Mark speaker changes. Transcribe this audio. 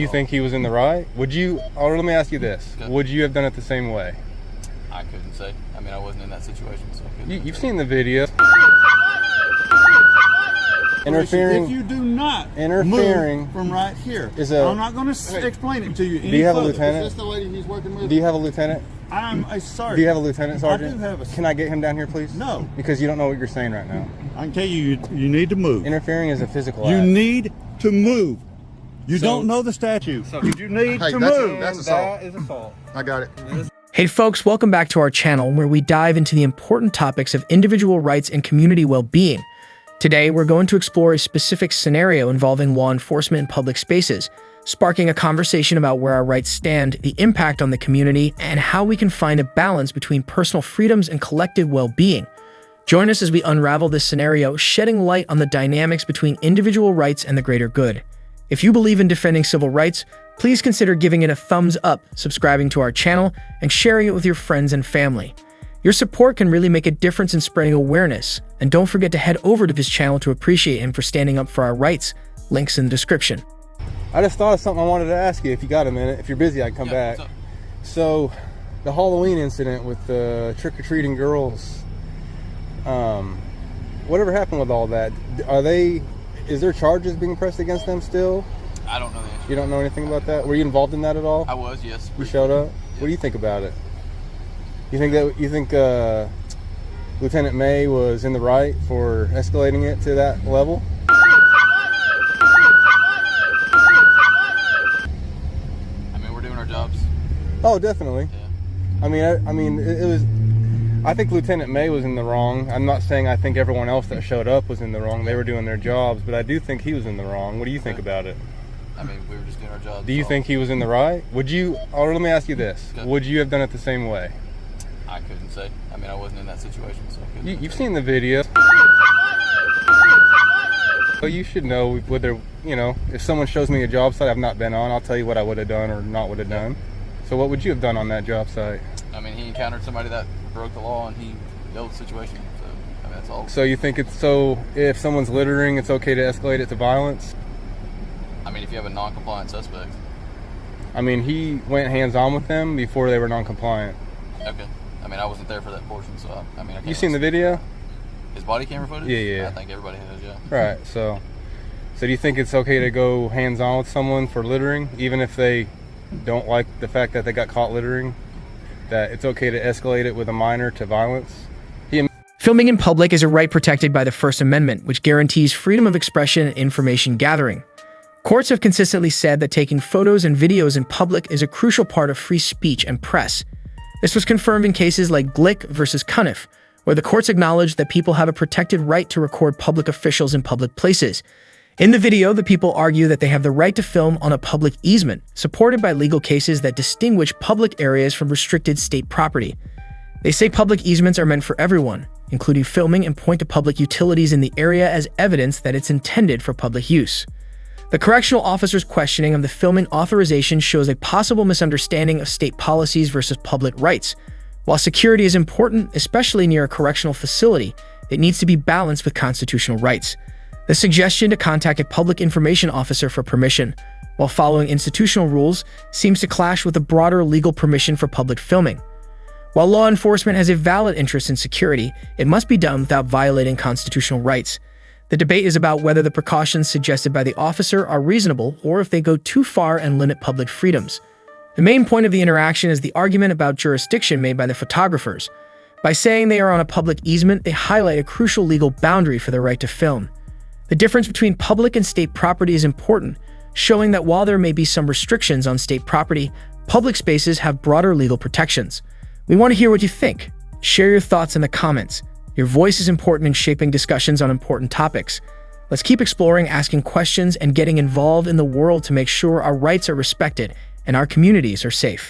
Speaker 1: You think he was in the right? Would you, or let me ask you this,
Speaker 2: Okay.
Speaker 1: would you have done it the same way?
Speaker 2: I couldn't say. I mean, I wasn't in that situation, so I couldn't.
Speaker 1: You've seen the video. Interfering.
Speaker 3: If you do not
Speaker 1: Interfering
Speaker 3: move from right here,
Speaker 1: is a-
Speaker 3: I'm not going to explain it to you.
Speaker 1: Do you have a
Speaker 3: further.
Speaker 1: lieutenant?
Speaker 4: Is this the lady he's working with?
Speaker 1: Do you have a lieutenant?
Speaker 3: I'm a sergeant.
Speaker 1: Do you have a lieutenant, sergeant?
Speaker 3: I do have a.
Speaker 1: Can I get him down here, please?
Speaker 3: No.
Speaker 1: Because you don't know what you're saying right now.
Speaker 3: I can tell you, you need to move.
Speaker 1: Interfering is a physical
Speaker 3: You
Speaker 1: act.
Speaker 3: need to move. You
Speaker 1: So-
Speaker 3: don't know the statute.
Speaker 1: so-
Speaker 3: You need
Speaker 4: Hey,
Speaker 3: to
Speaker 4: that's-
Speaker 3: move.
Speaker 4: that's assault.
Speaker 1: That is assault.
Speaker 4: I got it.
Speaker 5: Hey folks, welcome back to our channel where we dive into the important topics of individual rights and community well-being. Today, we're going to explore a specific scenario involving law enforcement in public spaces, sparking a conversation about where our rights stand, the impact on the community, and how we can find a balance between personal freedoms and collective well-being. Join us as we unravel this scenario, shedding light on the dynamics between individual rights and the greater good. If you believe in defending civil rights, please consider giving it a thumbs up, subscribing to our channel, and sharing it with your friends and family. Your support can really make a difference in spreading awareness, and don't forget to head over to his channel to appreciate him for standing up for our rights. Links in the description.
Speaker 1: I just thought of something I wanted to ask you if you got a minute. If you're busy, I can come back.
Speaker 2: What's up?
Speaker 1: So, the Halloween incident with the trick-or-treating girls, whatever happened with all that? Is there charges being pressed against them still?
Speaker 2: I don't know the answer.
Speaker 1: You don't know anything about that? Were you involved in that at all?
Speaker 2: I was, yes.
Speaker 1: You showed up? What do you think about it? You think Lieutenant May was in the right for escalating it to that level?
Speaker 2: I mean, we're doing our jobs.
Speaker 1: Oh, definitely.
Speaker 2: Yeah.
Speaker 1: I mean, it was. I think Lieutenant May was in the wrong. I'm not saying I think everyone else that showed up was in the wrong. They were doing their jobs, but I do think he was in the wrong. What do you think about it?
Speaker 2: I mean, we were just doing our jobs.
Speaker 1: Do you
Speaker 2: so
Speaker 1: think he was in the right? Would you, or let me ask you this,
Speaker 2: Okay.
Speaker 1: would you have done it the same way?
Speaker 2: I couldn't say. I mean, I wasn't in that situation, so I couldn't.
Speaker 1: You've seen the video. So you should know whether, if someone shows me a job site I've not been on, I'll tell you what I would have done or not would have done. So what would you have done on that job site?
Speaker 2: I mean, he encountered somebody that broke the law, and he dealt with the situation. So, I mean, that's all.
Speaker 1: So you think if someone's littering, it's okay to escalate it to violence?
Speaker 2: I mean, if you have a non-compliant suspect.
Speaker 1: I mean, he went hands-on with them before they were non-compliant.
Speaker 2: Okay. I mean, I wasn't there for that portion, so I mean, I can't.
Speaker 1: You seen the video?
Speaker 2: His body camera footage?
Speaker 1: Yeah.
Speaker 2: I think everybody has, yeah.
Speaker 1: Right. So do you think it's okay to go hands-on with someone for littering, even if they don't like the fact that they got caught littering? That it's okay to escalate it with a minor to violence?
Speaker 5: Filming in public is a right protected by the First Amendment, which guarantees freedom of expression and information gathering. Courts have consistently said that taking photos and videos in public is a crucial part of free speech and press. This was confirmed in cases like Glick versus Cuniff, where the courts acknowledged that people have a protected right to record public officials in public places. In the video, the people argue that they have the right to film on a public easement, supported by legal cases that distinguish public areas from restricted state property. They say public easements are meant for everyone, including filming, and point to public utilities in the area as evidence that it's intended for public use. The correctional officer's questioning of the filming authorization shows a possible misunderstanding of state policies versus public rights. While security is important, especially near a correctional facility, it needs to be balanced with constitutional rights. The suggestion to contact a public information officer for permission, while following institutional rules, seems to clash with the broader legal permission for public filming. While law enforcement has a valid interest in security, it must be done without violating constitutional rights. The debate is about whether the precautions suggested by the officer are reasonable or if they go too far and limit public freedoms. The main point of the interaction is the argument about jurisdiction made by the photographers. By saying they are on a public easement, they highlight a crucial legal boundary for their right to film. The difference between public and state property is important, showing that while there may be some restrictions on state property, public spaces have broader legal protections. We want to hear what you think. Share your thoughts in the comments. Your voice is important in shaping discussions on important topics. Let's keep exploring, asking questions, and getting involved in the world to make sure our rights are respected and our communities are safe.